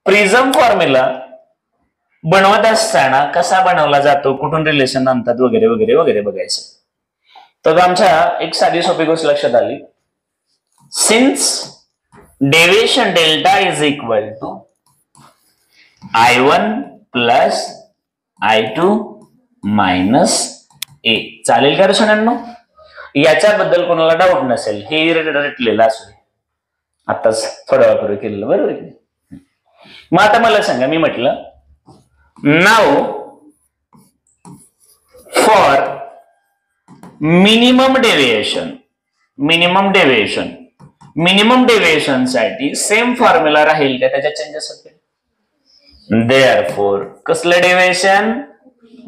Prism formula बनवत असताना कसा बनवला जातो, कुठून रिलेशन आणतात वगैरे वगैरे वगैरे बघायचं. तर आमच्या एक साधी सोपी गोष्ट लक्षात आली. Since deviation delta is equal to I1 plus I2 minus A. चालेल का रे सोन्यांनो? याच्याबद्दल कोणाला डाऊट नसेल, हे रटलेलं असू दे, आताच थोड्या वेळापूर्वी केलेलं, बरोबर आहे. मग आता मला सांगा, मी म्हटलं नाव फॉर मिनिमम डेविएशन साठी सेम फॉर्म्युला राहील का, त्याच्यात चेंजेस होतील? देअरफॉर कसलं deviation?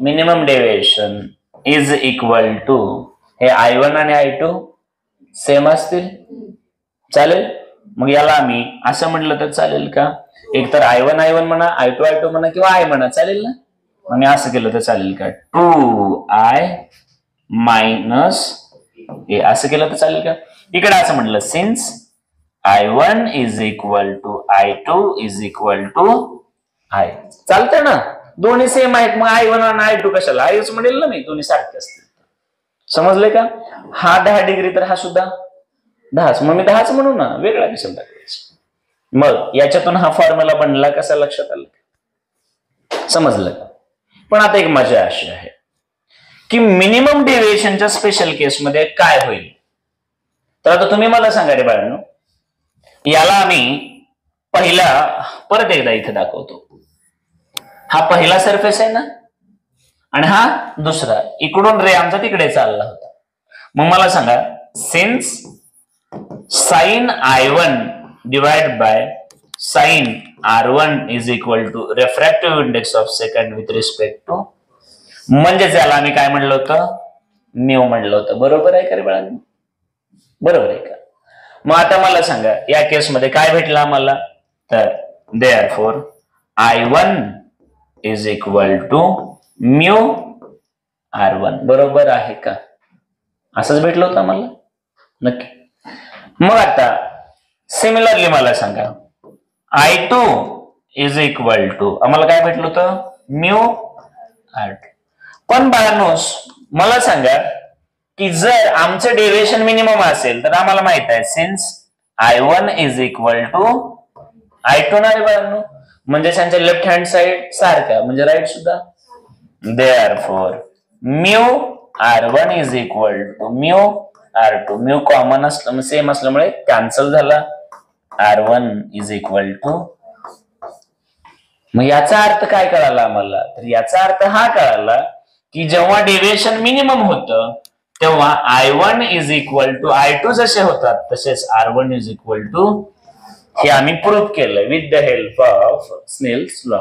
Minimum deviation is equal to हे I1 आणि I2 सेम असतील. चालेल. मग याला आम्ही असं म्हटलं तर चालेल का? एक तर I1 म्हणा, I2 म्हणा, किंवा I म्हणा, चालेल ना? आणि असं केलं तर चालेल का? 2I मायनस ए असं केलं तर चालेल का? इकडे असं म्हटलं since I1 is equal to I2 is equal to I. चालतंय ना? दोन्ही सेम आहेत, मग I1 आणि I2 कशाला? आयच म्हणेल ना मी, दोन्ही सारखे असतील. समजले का? हा 10 डिग्री तर हा सुद्धा 10, मग मी 10च म्हणू ना, वेगळा कशाला टाकायचं? मग याच्यातून हा फॉर्म्युला बनला, कसा लक्षात आलं? समजलं का? पण आता एक मजा अशी आहे की मिनिमम डेविएशनच्या स्पेशल केसमध्ये काय होईल? तर आता तुम्ही मला सांगा रे बाळांनो, याला आम्ही पहिला परत एकदा इथे दाखवतो. हा पहिला सरफेस आहे ना, आणि हा दुसरा. इकडून रे आमचा तिकडे चालला होता. मग मला सांगा, since sine I1 divide by sine R1 is equal to refractive index of second with respect to, म्हणजेच याला आम्ही काय म्हणलं होतं? म्यू म्हणलं होतं. बरोबर आहे का रे बाळांनो? बरोबर आहे का? मग आता मला सांगा, या केसमध्ये काय भेटलं आम्हाला? तर therefore I1 is equal to mu R1. बरोबर आहे का? असंच भेटलं होतं आम्हाला नक्की. मग आता सिमिलरली मला सांगा, I2 इज इक्वल टू आम्हाला काय भेटलं होतं? Mu R2. पण बाळांनोस मला सांगा की जर आमचं डेविएशन मिनिमम असेल तर आम्हाला माहित आहे since I1 is equal to I2 ना रे बाळांनो, म्हणजे त्यांच्या लेफ्ट हँड साइड सारखा, म्हणजे राईट सुद्धा. Therefore mu R1 is equal to mu R2. Mu common असलं, सेम असल्यामुळे कॅन्सल झाला. R1 is equal to. मग याचा अर्थ काय कळाला आम्हाला? तर याचा अर्थ हा कळाला की जेव्हा डेविएशन मिनिमम होतं तेव्हा I1 is equal to I2 जसे होतात तसेच R1 इज इक्वल टू, हे आम्ही प्रूव्ह केलंय with the help of Snell's law.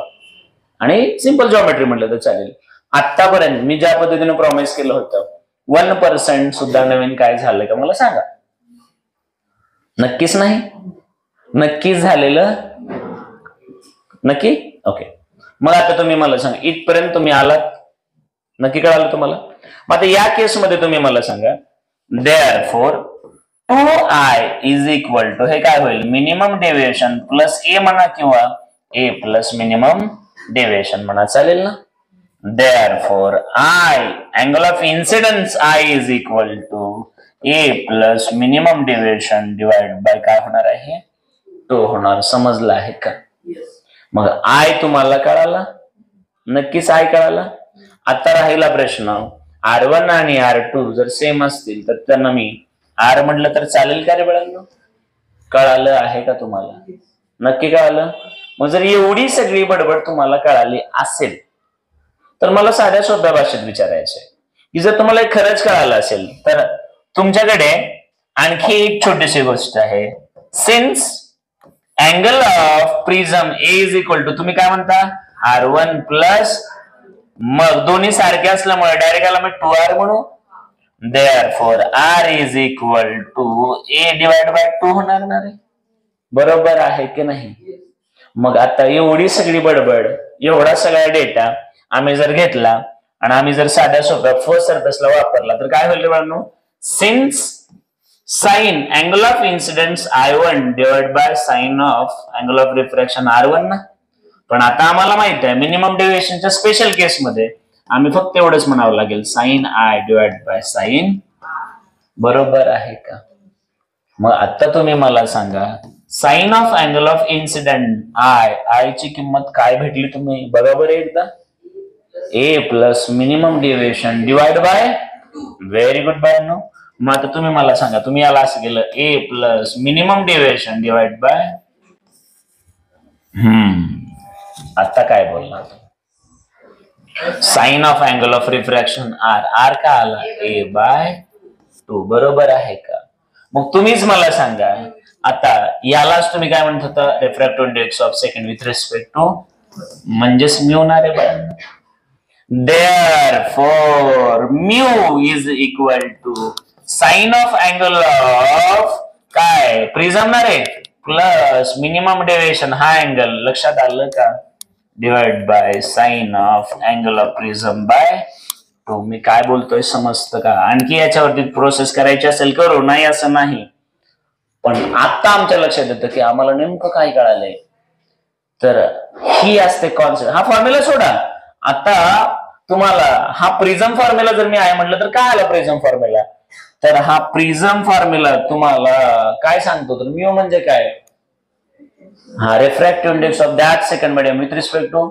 आणि सिंपल जॉमेट्री म्हटलं तर चालेल. आतापर्यंत मी ज्या पद्धतीने प्रॉमिस केलं होतं 1% सुद्धा नवीन काय झालं का मला सांगा? नक्कीच नाही? नक्कीच झालेलं? नक्की? ओके. मग आता तुम्ही मला सांगा, इथपर्यंत तुम्ही आलात? नक्की कळालं तुम्हाला? मग आता या केसमध्ये तुम्ही मला सांगा, therefore 2I is equal to हे काय होईल? मिनिमम डेविएशन प्लस ए म्हणा किंवा ए प्लस मिनिमम डेविएशन म्हणा, चालेल ना? Therefore I angle of incidence I is equal to A plus minimum deviation divide by काय होणार आहे? 2 होणार. समजलं आहे का? मग I तुम्हाला कळाला? नक्कीच I कळाला. आता राहिला प्रश्न, R1 आणि R2 जर सेम असतील तर त्यांना मी R म्हटलं तर चालेल का रे बाळांनो? कळालं आहे का तुम्हाला? नक्की कळालं? मग जर एवढी सगळी बडबड तुम्हाला कळाली असेल तर मला साध्या सोप्या भाषेत विचारायचंय की जर तुम्हाला खरंच कळालं असेल तर तुमच्याकडे आणखी एक छोटीशी गोष्ट आहे. Since angle of prism A is equal to तुम्ही काय म्हणता? R1 प्लस, मग दोन्ही सारखे असल्यामुळे डायरेक्ट याला मी 2R म्हणू. Therefore R is equal to A divide by 2 होणार ना रे? बरोबर आहे की नाही? मग आता एवढी सगळी बडबड, एवढा सगळा डेटा आम्ही जर घेतला आणि आम्ही जर साध्या सोप्या फर्स्ट सरफेसला वापरला तर काय होईल बाळांनो? Since sine angle of incidence I1 divide by sine of angle of refraction R1 ना, पण आता आम्हाला माहित आहे मिनिमम डेव्हिएशनच्या स्पेशल केसमध्ये आम्ही फक्त एवढंच म्हणावं लागेल sine I divide by sine, बरोबर आहे का? मग आता तुम्ही मला सांगा sine of angle of incidence I ची किंमत काय भेटली तुम्ही बघा बरं एकदा, A plus minimum deviation divide by, very good by no. मग आता तुम्ही मला सांगा तुम्ही याला असं केलं A plus minimum deviation divide by, आता काय बोलणार? Sine of angle of refraction R का आला ए बाय 2, बरोबर आहे का? मग तुम्हीच मला सांगा आता यालाच तुम्ही काय म्हणत होता, refractive index of second with respect to, म्हणजेच म्यू ना रे by. Therefore mu is equal to sine of angle of काय प्रिझम ना रे प्लस मिनिमम डेव्हिएशन हा अँगल, लक्षात आलं का, divide by sine of angle of prism by 2. मी काय बोलतोय समजतं का? आणखी याच्यावरती प्रोसेस करायची असेल करू, नाही असं नाही, पण आता आमच्या लक्षात येतं की आम्हाला नेमकं काय कळालंय. तर ही असते कॉन्सेप्ट. हा फॉर्म्युला सोडा, आता तुम्हाला हा प्रिझम फॉर्म्युला जर मी आहे म्हटलं तर काय आला प्रिझम फॉर्म्युला, तर हा प्रिझम फॉर्म्युला तुम्हाला काय सांगतो, तर म्यू म्हणजे काय, हा refractive index of that second medium with respect to,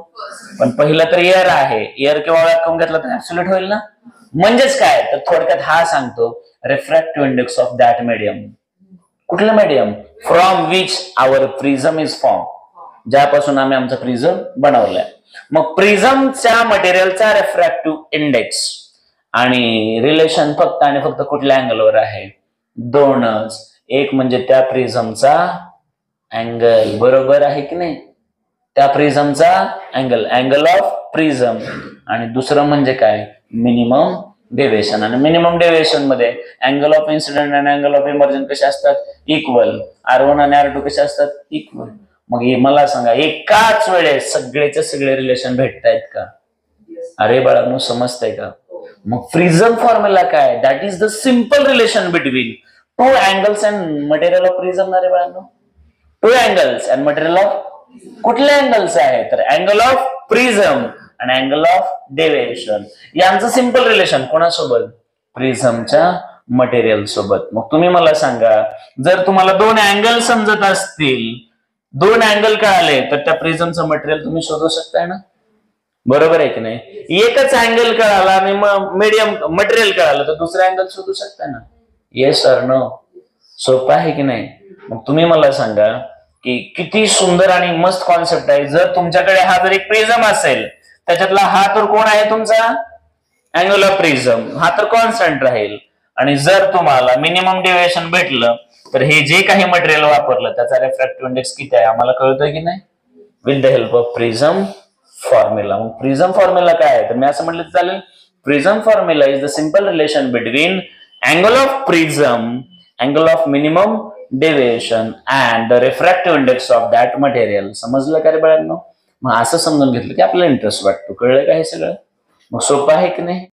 पण पहिलं तर एअर आहे, एअर किंवा व्हॅक्यूम घेतला तर ऍब्सोल्यूट होईल ना. म्हणजेच काय, तर थोडक्यात हा सांगतो refractive index of that medium, कुठलं medium, from which our prism is form, ज्यापासून आम्ही आमचा प्रिझम बनवलाय. मग प्रिझमच्या मटेरियलचा रिफ्रॅक्टिव्ह इंडेक्स आणि रिलेशन फक्त आणि फक्त कुठल्या अँगलवर आहे, दोनच, एक म्हणजे त्या प्रिझमचा अँगल, बरोबर आहे की नाही, त्या प्रिझमचा अँगल, अँगल ऑफ प्रिझम, आणि दुसरं म्हणजे काय मिनिमम डेव्हिएशन. आणि मिनिमम डेव्हिएशन मध्ये अँगल ऑफ इन्सिडेंट आणि अँगल ऑफ इमर्जन्स कसे असतात, इक्वल, R1 आणि R2 कसे असतात, इक्वल. मग मला सांगा एकाच वेळेस सगळेचे सगळे रिलेशन भेटतायत का? अरे बाळांनो समजतंय का? मग प्रिझम फॉर्म्युला काय, that is the simple relation between two angles and material of prism ना रे बाळांनो. Two angles and material of, कुठले अँगल्स आहे, तर अँगल ऑफ प्रिझम आणि अँगल ऑफ डेव्हिएशन यांचं सिंपल रिलेशन कोणासोबत, प्रिझमच्या मटेरियल सोबत. मग तुम्ही मला सांगा जर तुम्हाला दोन अँगल समजत असतील, दोन अँगल कळाले तर त्या प्रिझमचं मटेरियल तुम्ही शोधू शकताय ना, बरोबर आहे की नाही. एकच अँगल कळाला आणि मीडियम मटेरियल कळालं तर दुसरा अँगल शोधू शकताय ना, येस सर नो, सोपं आहे की नाही. मग तुम्ही मला सांगा की किती सुंदर आणि मस्त कॉन्सेप्ट आहे. जर तुमच्याकडे हा जर एक प्रिझम असेल त्याच्यातला हा तर कोण आहे तुमचा अँगल ऑफ प्रिझम, हा तर कॉन्स्टंट राहील, आणि जर तुम्हाला मिनिमम डेव्हिएशन भेटलं तर हे जे काही मटेरियल वापरलं त्याचा रिफ्रॅक्टिव्ह इंडेक्स किती आहे आम्हाला कळतोय की नाही, with the help of prism formula. मग प्रिझम फॉर्म्युला काय आहे, तर मी असं म्हटलं चालेल, prism formula is the simple relation between angle of prism, angle of minimum deviation and the refractive index of that material. समजलं का रे बाळांनो? मग असं समजून घेतलं की आपल्याला इंटरेस्ट वाटतो, कळलं का हे सगळं? मग सोपं आहे की नाही.